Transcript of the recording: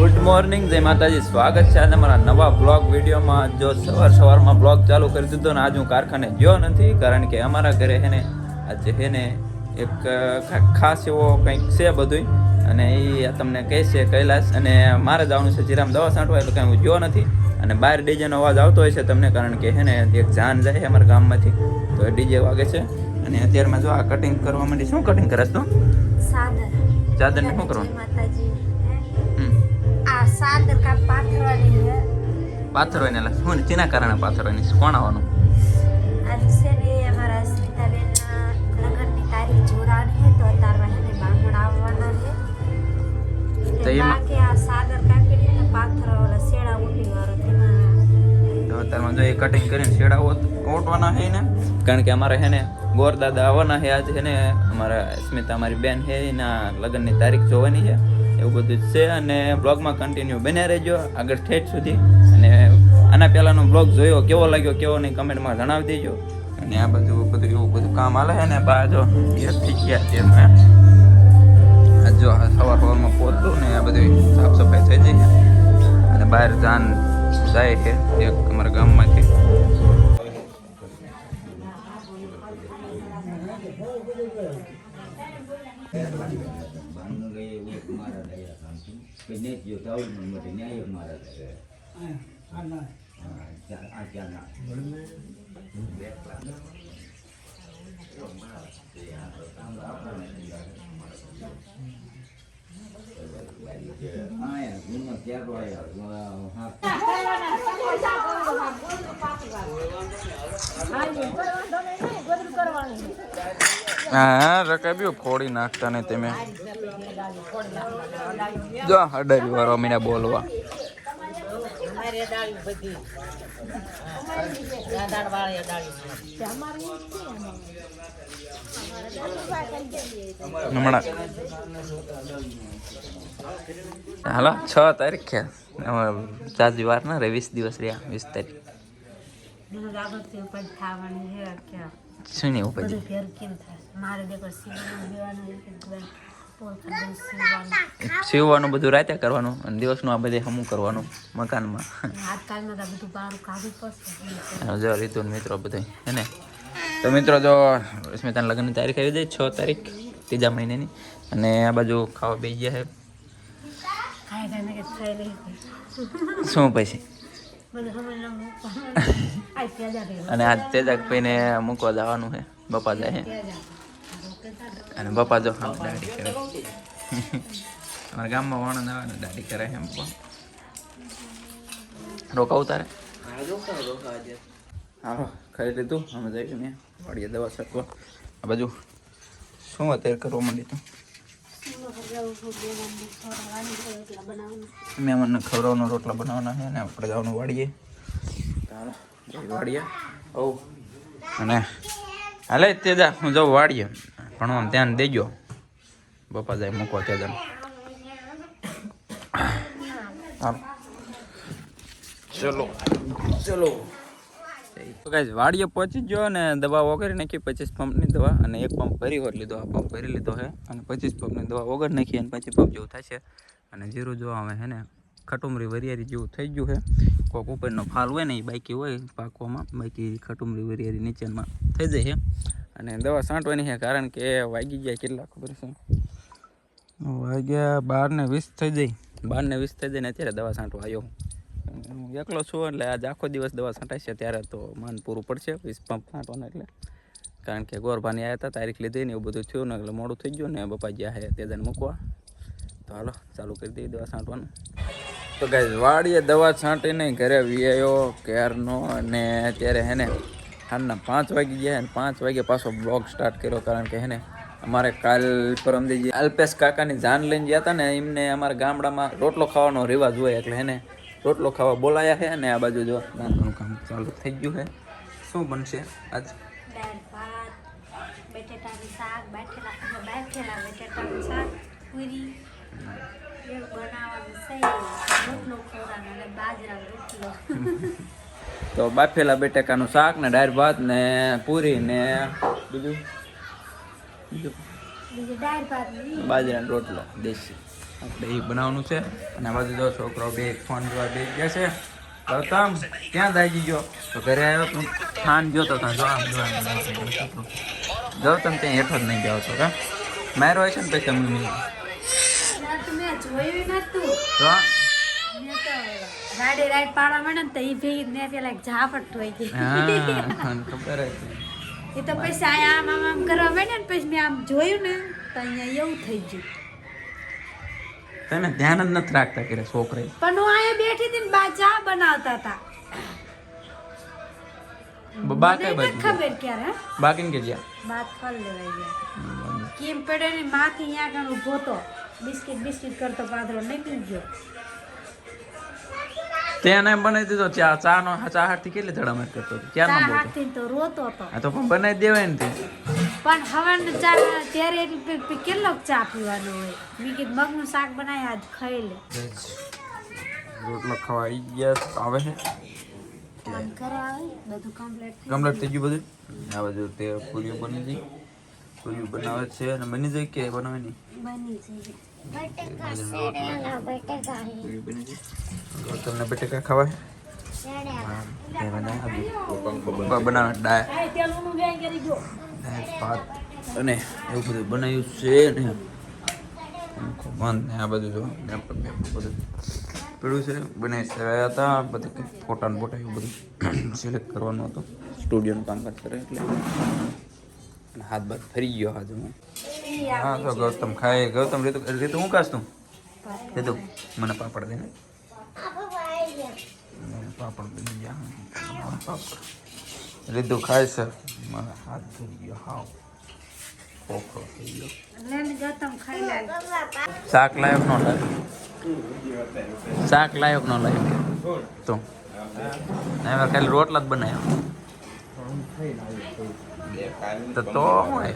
Good morning, જય માતાજી. સ્વાગત છે આજે મારા નવા બ્લોગ વિડીયોમાં. જો સવારમાં બ્લોગ ચાલુ કરી દીધો ને આજ હું કારખાને ગયો નથી, કારણ કે અમારા ઘરે હે ને આજે હે ને એક ખાસ એવો કંઈક છે બધું, અને એ તમને કહેશે કૈલાસ. અને મારે જવાનું છે જીરામ દવા છાંટવા, એટલે કાંઈ હું ગયો નથી. અને બહાર ડીજેનો અવાજ આવતો હોય છે તમને, કારણ કે હે ને એક જાન જાય છે અમારા ગામમાંથી, તો એ ડીજે વાગે છે. અને અત્યારમાં જો આ કટિંગ કરવા માંડી. શું કટિંગ કરસ તું? ચાદરને શું કરવાનું? સાદર કા પાથરવાની હે. પાથરવાની એટલે શું? તેના કારણે પાથરવાની? કોણ આવવાનું? આજે છે ને અમારા સ્મિતાબેનના લગ્નની તારીખ જોરાની હે, તો તારવા હે ને બામણ આવવાના હે. તો એમાં કે આ સાદર કાપીને ને પાથરા ઓલા શેડા ઉઠી વાળો તેમાં. તો તારમાં જો એ કટિંગ કરીને શેડા ઓટવાના હે ને, કારણ કે અમારે હે ને ગોરદાદા આવવાના હે આજે. હે ને અમારા સ્મિતા અમારી બેન હે, એના લગ્નની તારીખ જોવાની છે. એવું બધું જ છે. અને બ્લોગમાં કન્ટિન્યુ બન્યા રહેજો આગળ ઠેઠ સુધી. અને આના પહેલાંનો બ્લોગ જોયો કેવો લાગ્યો કેવો નહીં કમેન્ટમાં જણાવી દેજો. અને આ બધું એવું બધું કામ હાલે છે ને. બા જો એ થઈ ગયા છે એમાં. જો સવારમાં પહોંચતું ને આ બધું સાફ સફાઈ થઈ જાય છે. અને બહાર જાન જાય છે એક અમારા ગામમાંથી. હા રકાબ્યું ફોડી નાખતા ને તમે જો અડારી વાળો મીના બોલવા. હાલો 6 તારીખ છે, ચાર વાર ના રે 20 દિવસ રહ્યા. 20 તારીખ શું નહીં ઉપજ સીવવાનું બધું રાતે કરવાનું, અને દિવસનું આ બધે હમું કરવાનું મકાનમાં. જો રીતુ મિત્રો બધું હે ને. તો મિત્રો જો સ્મિતાના લગ્નની તારીખ આવી જાય 6 તારીખ 3જા મહિનાની. અને આ બાજુ ખાવા બેસી ગયા છે. શું પછી અને આજ તેજાક ભાઈને મૂકવા જવાનું છે. બપા જાય છે અને બપા જો હા દાઢી કરે. અમારા ગામમાં વણન આવે ને દાઢી કરે છે. એમ રોકાવું તારે? હાલો ખાઈ લીધું. અમે જઈએ ને વાડીએ દવા છાંટવા. આ બાજુ શું અત્યારે કરવા માંડી તું? મહેમાનને ખવડાવવાનો રોટલા બનાવવાના છે ને આપણે જવાનું વાડીએ. ચાલો વાડીએ. અને હાલે તેજા હું જાઉં વાડીએ, ભણવામાં ધ્યાન દેજો. બપા જાય મૂકવા તેજાને. હાલો ચલો ચલો. તો ગાઈસ વાડીએ પહોંચી ગયો ને દવા વગર નાખી 25 પંપની દવા. અને એક પંપ ભરી હોત લીધો, આ પંપ ભરી લીધો છે. અને 25 પંપની દવા વગર નાખી અને 25 પંપ જેવું થશે. અને જીરું જોવા આવે છે ને ખટુમરી વરિયારી જેવું થઈ ગયું છે. કોક ઉપરનો ફાલ હોય ને એ બાકી હોય પાકવામાં, બાકી ખટુમરી વરિયારી નીચેમાં થઈ જાય છે. અને દવા છાંટવાની છે, કારણ કે વાગી ગયા કેટલા ખબર છે? વાગ્યા 12:20 થઈ જાય. 12:20 થઈ જાય ને અત્યારે દવા છાંટવા આવ્યો હું. એકલો છું એટલે આજ આખો દિવસ દવા છાંટાશે. ત્યારે તો માન પૂરું પડશે 20 પંપ છાંટવાનું. એટલે કારણ કે ગોરભાની આવ્યા હતા, તારીખ લીધી ને એવું બધું થયું ને, એટલે મોડું થઈ ગયું ને બપા ગયા છે તેજાને મૂકવા. તો હાલો ચાલુ કરી દઈએ દવા છાંટવાનું. તો ગાઈસ વાડીએ દવા છાંટીને ઘરે વિયાયો ક્યારનો. અને અત્યારે હે ને સાંજના 5 વાગી ગયા. અને 5 વાગે પાછો બ્લોગ સ્ટાર્ટ કર્યો, કારણ કે હે ને અમારે કાલ પરમદી અલ્પેશ કાકાની જાન લઈને ગયા હતા ને, એમને અમારા ગામડામાં રોટલો ખાવાનો રિવાજ હોય. એટલે હે ને રોટલો ખાવા બોલાયા છે. અને આ બાજુ જો નાનકડું કામ ચાલુ થઈ ગયું છે. શું બનશે આજ? દાળ ભાત, બટેટાનું શાક, બાફેલા બટેટાનું શાક, પૂરી એવું બનાવવાનું છે. રોટલો ખવડાવવાનો અને બાજરાનો રોટલો. તો બાફેલા બટેકાનું શાક ને દાળ ભાત ને પૂરી ને બીજું દાળ ભાત બાજરાનો રોટલો દેશી. આપણે એ બનાવવાનું છે. અને આ બાજુ જો છોકરો બે ફોન જોવા બે ગયા છે. ગૌતમ ક્યાં દાગી ગયો? તો ઘરે આવ્યો તું ખાન ગયો તો જો આમ ગૌતમ ત્યાં હેઠો જ નહીં ગયો હતો કા મારો હોય છે ને પછી તમે તમે જોયું નતું તો મેં તો રાડે રાડ પાડવા માંડે ને તો ઈ ભેગી ને પેલા એક ઝાપટ હોય ગઈ હા ખબર જ છે. એ તો પછી આમ આમ આમ કરવા માંડે ને પછી મેં આમ જોયું ને તો અહીંયા એવું થઈ ગયું. તમે ધ્યાન જ નથી રાખતા કે છોકરા પણ હું અહીંયા બેઠી હતી ને બા ચા બનાવતા હતા. બા મને કઈ નથી બાજુ ખબર ક્યારે બાકીને કે જ્યાં બાત ફળ લેવાઈ ગયા કેમ પડે ને માથી અહીંયા કણ ઊભો તો બિસ્કિટ કરતો પાથરો નીકળી ગયો. ત્યાં એમ બનાવી દીધો ચા નો ચા હાથથી કેટલી ધડામાર કરતો હતો ક્યાં ચા ન બોલતો હાથથી તો રોતો હતો આ તો પણ બનાવી દેવાય ને તે પણ હવાને ચા ત્યારે એટલી કેટલો ચા પીવાનો હોય. મેં કીધું મગનું શાક બનાવી આજ ખાઈ લે. રોટલો ખાવા આવી ગયા આવે છે કામ કરવા આવે બધું કમ્પ્લીટ કમ્પ્લીટ થઈ ગયું બધું. આ બાજુ તે પૂરીઓ બની ગઈ પૂરીઓ બનાવે છે અને બની જાય કે બનાવે નહીં બની જઈએ. પૂરીઓ બની ગઈ તમને બટેકા ખાવા છે બનાવે દાળ ભાત અને એવું બધું બનાવ્યું છે ને બંધ ને આ બધું જો બધું પેલું છે બનાવી આવ્યા હતા બધું ફોટા ને ફોટા એવું બધું સિલેક્ટ કરવાનું હતું સ્ટુડિયોનું કામકાજ કરે એટલે અને હાથ બાદ ફરી ગયો હાથ હું હા તો ગૌતમ ખાય ગૌતમ રીતુ હું કાશ તું રીતુ મને પાપડ દે ને પાપડ બની ગયા પાપડ રીતુ ખાય છે મને હાથ ધરી ગયો હાવ ખોખરો થઈ ગયો લેન ગતમ ખાઈ લે. શાક લાયક ન લાગે શાક લાયક ન લાગે તો એમાં ખાલી રોટલા જ બનાવ્યા તો હોય